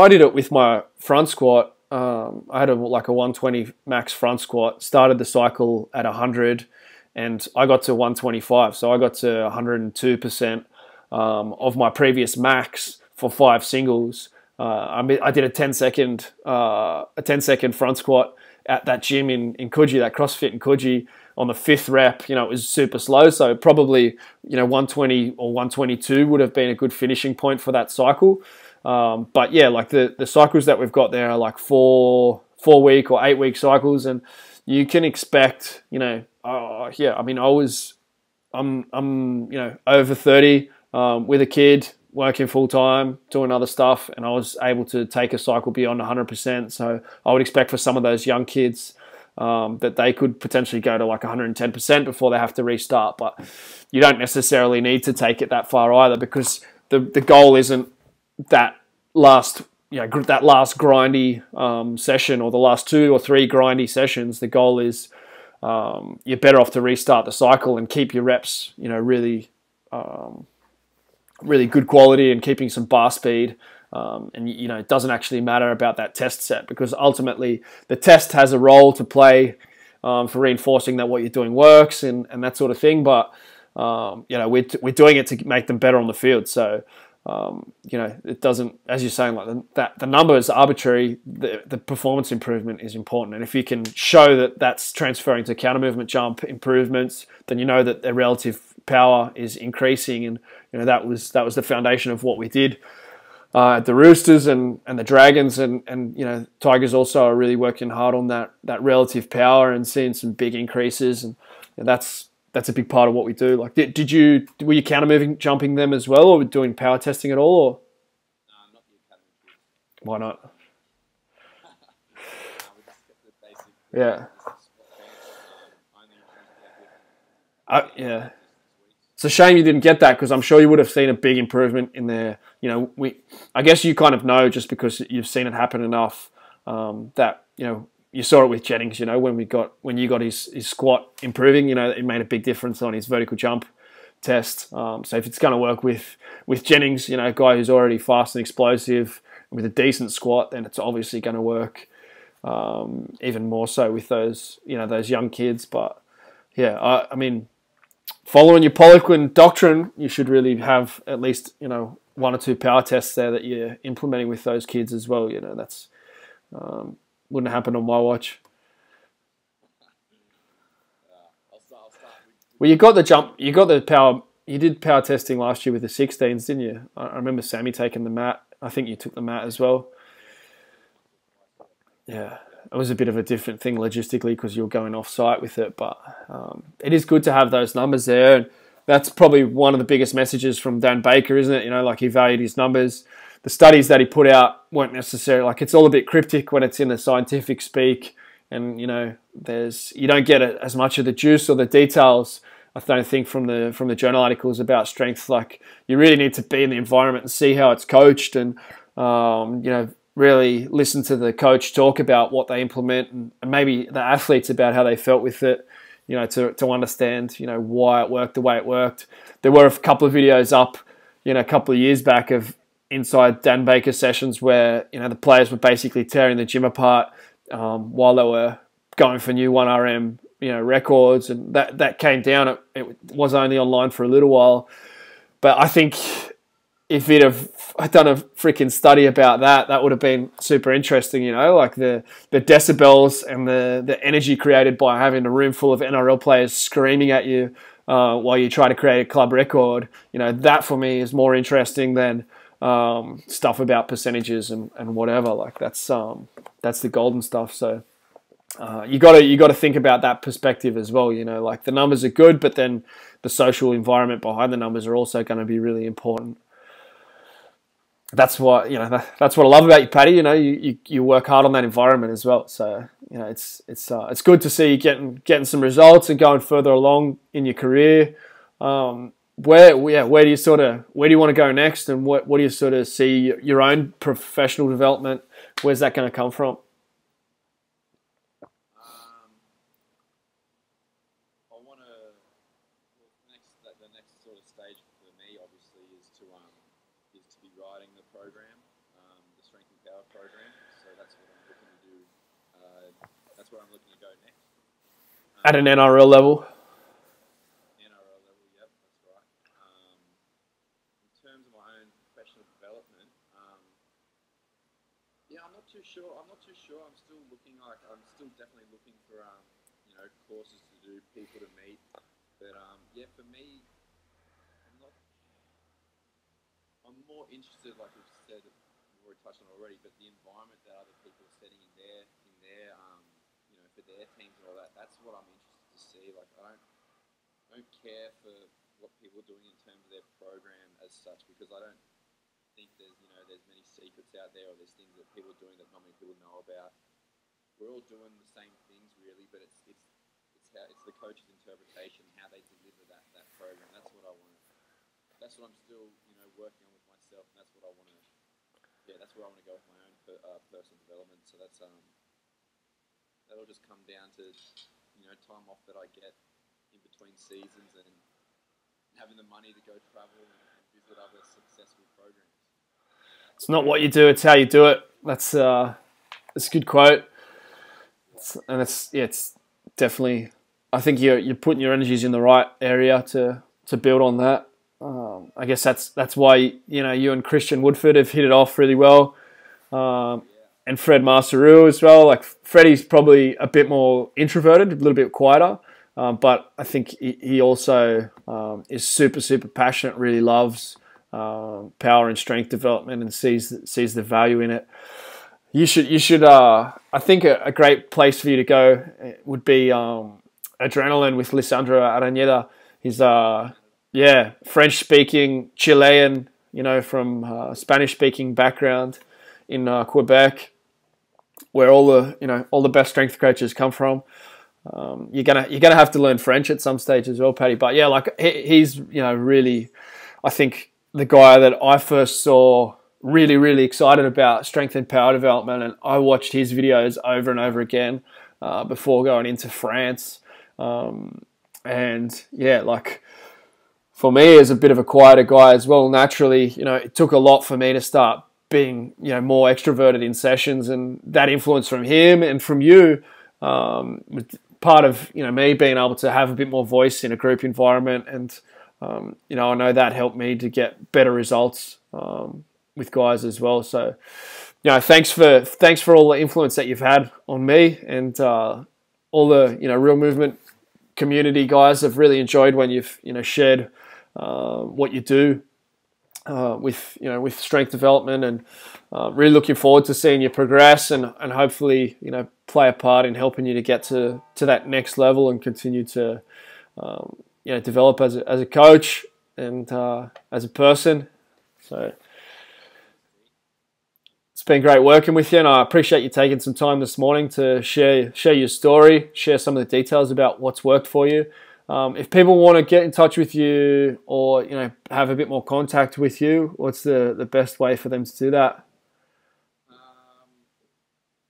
S1: did it with my front squat. I had like a 120 max front squat. Started the cycle at 100, and I got to 125. So I got to 102% of my previous max for 5 singles. I did a 10-second front squat at that gym in Coogee, that CrossFit in Coogee, on the 5th rep. It was super slow, so probably 120 or 122 would have been a good finishing point for that cycle. But yeah, like the cycles that we've got there are like 4-week or 8-week cycles, and you can expect, I'm over 30 with a kid, working full time, doing other stuff, and I was able to take a cycle beyond 100%. So I would expect for some of those young kids that they could potentially go to like 110% before they have to restart. But you don't necessarily need to take it that far either, because the goal isn't that last grindy session, or the last 2 or 3 grindy sessions. The goal is you're better off to restart the cycle and keep your reps, really good quality, and keeping some bar speed. And it doesn't actually matter about that test set, because ultimately the test has a role to play for reinforcing that what you're doing works and that sort of thing. But we're doing it to make them better on the field. So it doesn't, as you're saying, like that the number is arbitrary. The performance improvement is important, and if you can show that that's transferring to counter movement jump improvements, then you know that their relative power is increasing. And that was the foundation of what we did at the Roosters and the Dragons, and Tigers also are really working hard on that relative power and seeing some big increases, and that's a big part of what we do. Like, were you counter moving jumping them as well, or doing power testing at all? Or?
S2: No, not the academy kids.
S1: Why not?
S2: We just kept it basic.
S1: Yeah. Yeah. It's a shame you didn't get that, because I'm sure you would have seen a big improvement in there. I guess you kind of know, just because you've seen it happen enough, that you saw it with Jennings. When you got his squat improving, it made a big difference on his vertical jump test. So if it's going to work with Jennings, a guy who's already fast and explosive with a decent squat, then it's obviously going to work even more so with those young kids. But yeah, following your Poliquin doctrine, you should really have at least 1 or 2 power tests there that you're implementing with those kids as well. That's wouldn't happen on my watch.
S2: I'll start
S1: Well, you got the jump, you got the power. You did power testing last year with the 16s, didn't you? I remember Sammy taking the mat. I think you took the mat as well. Yeah, it was a bit of a different thing logistically, because you're going off site with it, but it is good to have those numbers there. And that's probably one of the biggest messages from Dan Baker, isn't it? Like, he valued his numbers. The studies that he put out weren't necessarily, like, it's all a bit cryptic when it's in the scientific speak, and you don't get as much of the juice or the details, I don't think, from the journal articles about strength. Like, you really need to be in the environment and see how it's coached, and really listen to the coach talk about what they implement, and maybe the athletes about how they felt with it, to understand, why it worked the way it worked. There were a couple of videos up, a couple of years back of inside Dan Baker sessions where, the players were basically tearing the gym apart while they were going for new 1RM, records, and that came down. It was only online for a little while, but I think if he'd have done a freaking study about that would have been super interesting, like the decibels and the energy created by having a room full of NRL players screaming at you while you try to create a club record. That for me is more interesting than stuff about percentages and whatever. Like, that's the golden stuff. So you got to think about that perspective as well. Like, the numbers are good, but then the social environment behind the numbers are also going to be really important. that's what that's what I love about you, Paddy. You work hard on that environment as well. So it's good to see you getting some results and going further along in your career. Where do you want to go next, and what do you sort of see your own professional development? Where's that going to come from?
S2: I want to. The next sort of stage for me, obviously, is to be writing the program, the strength and power program. So that's what I'm looking to do. That's where I'm looking to go next.
S1: At an NRL level.
S2: NRL level, yep, that's right. In terms of my own professional development, I'm not too sure. I'm still looking. I'm still definitely looking for courses to do, people to meet. But for me, I'm more interested, like we've said, we've already touched on it already, but the environment that other people are setting in their for their teams and all that. That's what I'm interested to see. Like I don't care for what people are doing in terms of their program as such, because I don't think there's many secrets out there, or there's things that people are doing that not many people know about. We're all doing the same things really, but it's the coach's interpretation, how they deliver that program. That's what I want. That's what I'm still working on with myself, and that's what I want to. Yeah, that's where I want to go with my own personal development. So that'll just come down to time off that I get in between seasons and having the money to go travel and visit other successful programs.
S1: It's not what you do; it's how you do it. That's a good quote, it's definitely. I think you're putting your energies in the right area to build on that. I guess that's why you and Christian Woodford have hit it off really well, and Fred Masteru as well. Like Freddie's probably a bit more introverted, a little bit quieter, but I think he also is super passionate. Really loves power and strength development and sees the value in it. You should. I think a great place for you to go would be Adrenaline with Lisandro Araneda. He's French speaking Chilean, from Spanish speaking background in Quebec, where all the best strength coaches come from. You're gonna have to learn French at some stage as well, Paddy. But yeah, like he's really, I think the guy that I first saw really excited about strength and power development, and I watched his videos over and over again before going into France. And yeah, like for me as a bit of a quieter guy as well, naturally, it took a lot for me to start being, more extroverted in sessions, and that influence from him and from you, part of, me being able to have a bit more voice in a group environment. And, I know that helped me to get better results, with guys as well. So, thanks for all the influence that you've had on me, and, all the, Real Movement community guys have really enjoyed when you've shared what you do with strength development, and really looking forward to seeing you progress and hopefully play a part in helping you to get to that next level and continue to develop as a coach and as a person. So it's been great working with you, and I appreciate you taking some time this morning to share your story, share some of the details about what's worked for you. If people want to get in touch with you or have a bit more contact with you, what's the best way for them to do that?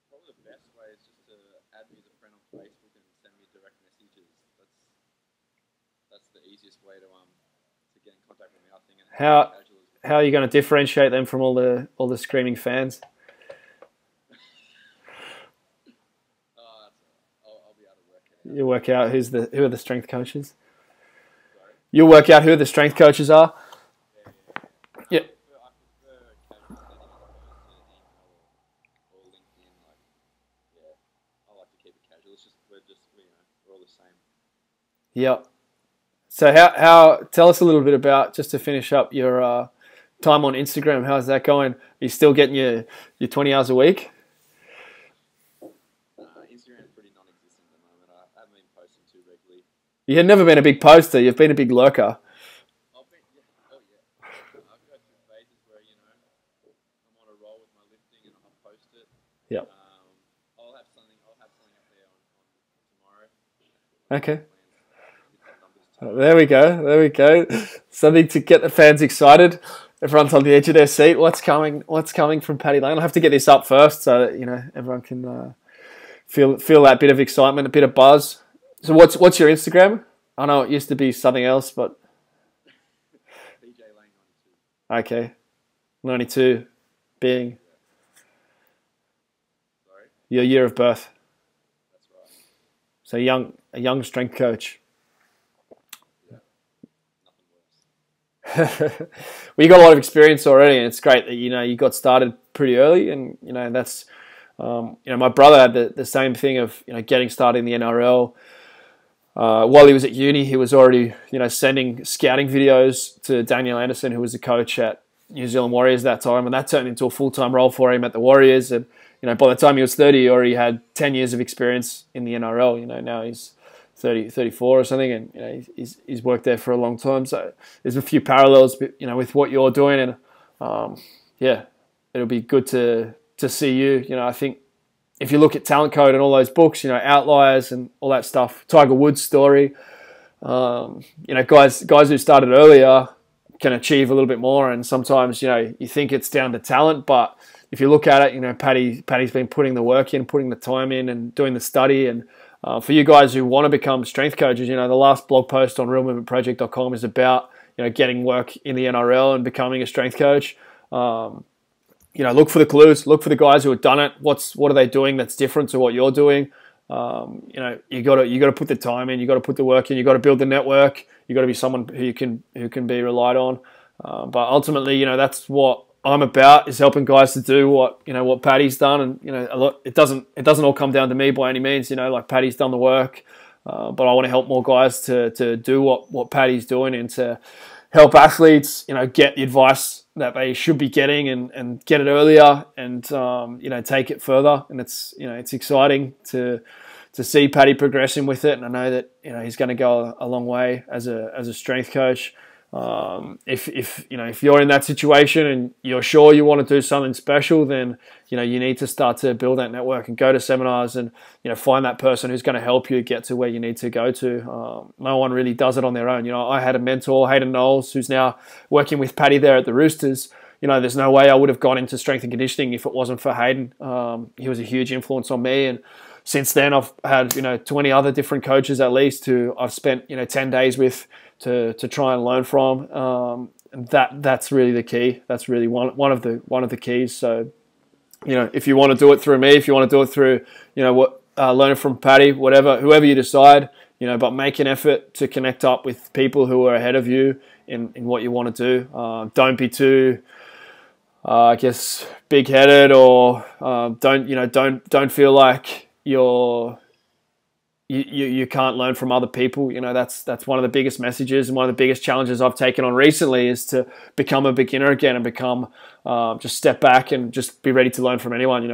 S2: Probably the best way is just to add me as a friend on Facebook and send me direct messages. That's the easiest way to get in contact with me, I think. And
S1: how are you going to differentiate them from all the screaming fans?
S2: I'll be able to work it out.
S1: You work out who are the strength coaches. Sorry? You'll work out who the strength coaches are. Yeah.
S2: I prefer casual setting as opposed to email or LinkedIn. I like to keep it casual. It's just we're all the same.
S1: Yep. So how tell us a little bit about, just to finish up, your time on Instagram. How's that going? Are you still getting your 20 hours a week?
S2: Instagram's pretty non-existent at the moment. I haven't been posting too regularly.
S1: You've never been a big poster. You've been a big lurker.
S2: I've go through phases where
S1: Yep.
S2: I'll have something up there on tomorrow.
S1: Okay.
S2: Plans,
S1: There we go. There we go. Something to get the fans excited. Everyone's on the edge of their seat. What's coming? What's coming from Paddy Lane? I'll have to get this up first so that everyone can feel that bit of excitement, a bit of buzz. So what's your Instagram? I know it used to be something else, but
S2: BJ Lane 92.
S1: okay, 92 being
S2: Sorry,
S1: your year of birth.
S2: that's right.
S1: So a young strength coach.
S2: Yeah, nothing worse.
S1: Well, you got a lot of experience already, and it's great that you got started pretty early, and that's my brother had the same thing of getting started in the NRL. While he was at uni, he was already sending scouting videos to Daniel Anderson, who was the coach at New Zealand Warriors at that time, and that turned into a full-time role for him at the Warriors. And by the time he was 30, he already had 10 years of experience in the NRL. Now he's 30, 34 or something, and he's worked there for a long time. So there's a few parallels, with what you're doing, and it'll be good to see you. I think if you look at Talent Code and all those books, Outliers and all that stuff, Tiger Woods' story, guys who started earlier can achieve a little bit more, and sometimes you think it's down to talent, but if you look at it, Paddy's been putting the work in, putting the time in, and doing the study. And for you guys who want to become strength coaches, the last blog post on RealMovementProject.com is about getting work in the NRL and becoming a strength coach. Look for the clues, look for the guys who have done it. What are they doing that's different to what you're doing? You got to put the time in, you got to put the work in, you got to build the network, you got to be someone who can be relied on. But ultimately, that's what I'm about, is helping guys to do what Paddy's done. And a lot, it doesn't all come down to me by any means. Like Paddy's done the work, but I want to help more guys to do what Paddy's doing, and to help athletes get the advice that they should be getting, and get it earlier, and take it further. And it's exciting to see Paddy progressing with it, and I know that he's going to go a long way as a strength coach. If you're in that situation and you're sure you want to do something special, then you need to start to build that network and go to seminars, and find that person who's going to help you get to where you need to go to. No one really does it on their own. I had a mentor, Hayden Knowles, who's now working with Paddy there at the Roosters. There's no way I would have gone into strength and conditioning if it wasn't for Hayden. He was a huge influence on me, and since then I've had 20 other different coaches at least who I've spent 10 days with to try and learn from. That's really the key. That's really one of the keys. So if you want to do it through me, if you want to do it through learning from Paddy, whoever you decide, but make an effort to connect up with people who are ahead of you in what you want to do. Don't be too big-headed, or don't feel like you can't learn from other people. That's one of the biggest messages, and one of the biggest challenges I've taken on recently is to become a beginner again, and become just step back and just be ready to learn from anyone.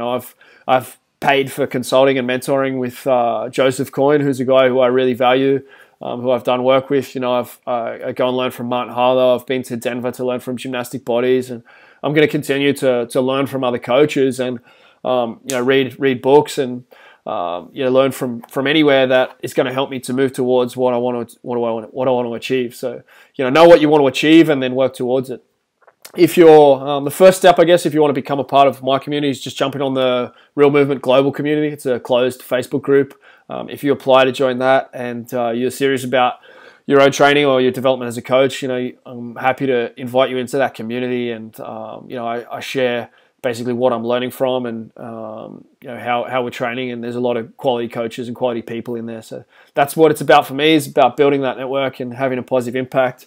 S1: I've paid for consulting and mentoring with Joseph Coyne, who's a guy who I really value, who I've done work with. I go and learn from Martin Harlow. I've been to Denver to learn from gymnastic bodies, and I'm going to continue to learn from other coaches, and read books, and learn from anywhere that is going to help me to move towards what I want to achieve. So know what you want to achieve, and then work towards it. If you're the first step, I guess, if you want to become a part of my community, is just jumping on the Real Movement Global community. It's a closed Facebook group. If you apply to join that, and you're serious about your own training or your development as a coach, I'm happy to invite you into that community. And I share basically what I'm learning from, and how we're training, and there's a lot of quality coaches and quality people in there. So that's what it's about for me, is about building that network and having a positive impact.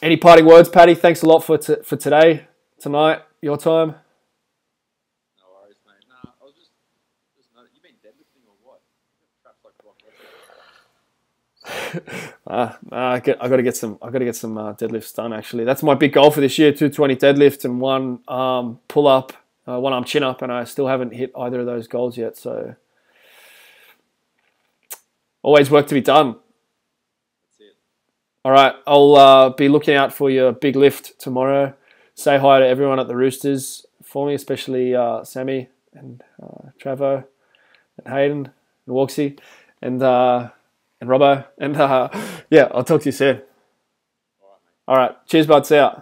S1: Any parting words, Paddy? Thanks a lot for today, tonight, your time.
S2: No worries, mate. Nah, I was just noticing, you been deadlifting or what? Traps like rock.
S1: I got to get some deadlifts done. Actually, that's my big goal for this year: 220 deadlift and one pull up, one arm chin up, and I still haven't hit either of those goals yet. So always work to be done. All right, I'll be looking out for your big lift tomorrow. Say hi to everyone at the Roosters for me, especially Sammy. and Travo and Hayden and Walksy and Robbo. And yeah, I'll talk to you soon. All right. Cheers, buds. See ya.